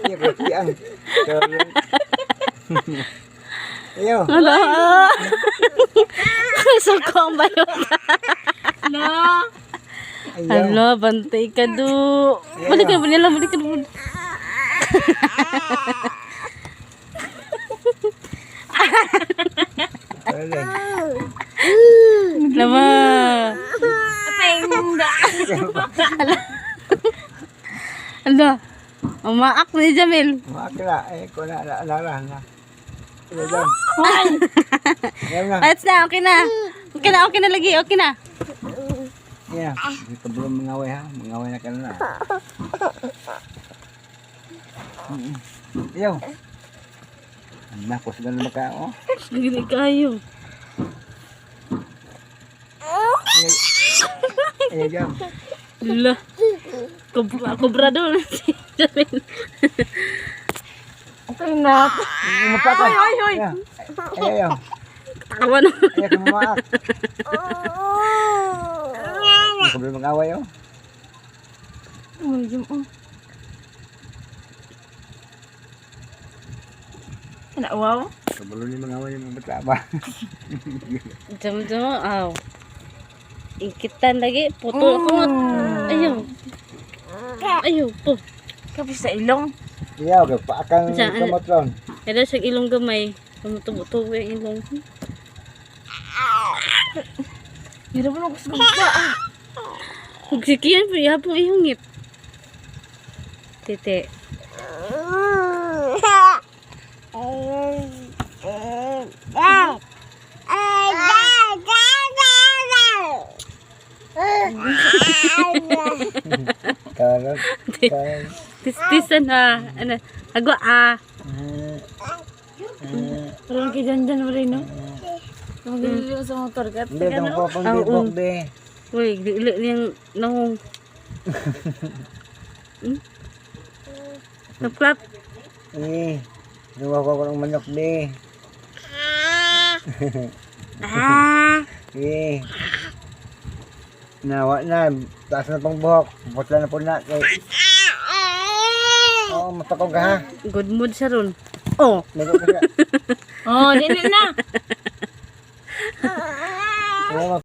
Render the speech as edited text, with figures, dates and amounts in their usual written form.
Iya kasihan. Iyo. Hala. Sukong ba yun? Ayaw. Hala, bantay ka do. Balik ka na nila, balik ka na. Lama. Hala. Umaak ni Jamil. Makakila. Ko na alara na. Iyo dyan. Ayaw na. Ayos na, okay na. Okay na, okay na lagi, okay na. Iya. Hindi ka belum mengawai ha. Mengawai na ka na. Iyo. Anak ko sila na maka. Oh. Gini kayo. Ayaw dyan. Hala. Kubra doon si Jamil. Okay na. Mapatay. Ayaw. Ayaw. Tawa na. Ayaw ka mamaak. Hindi ka belum mengawai oh. Wow. Sebelum ni mengawai yung mga ba? Jam-jam, aw. Ikitan lagi, puto ako nga. Ayaw. Ayaw po. Kapis sa ilong. Iya, okay. Paakang Saan? kamotron. Kaya sa ilong gamay. Tumutubo yung ilong. Hindi mo ako sa gumpa. Huwag sikiyan po, ihapong ihungit. Tete. Karot. Tis-tisan ha. Ano, agwa ah. Parang kay Janjan mo rin, no? Magiging sa motor ka. Hindi, dong po pang bibog be. Uy, dili niyang nahong. Klap-klap. Eh, luwa ko ng manok be. Ah. Eh. Nawa na, taas na pang buhok. Putla na po na. Oo, matakog ka ha. Good mood siya ron. Oh. Lago ka siya. Oh, dili na. Oo,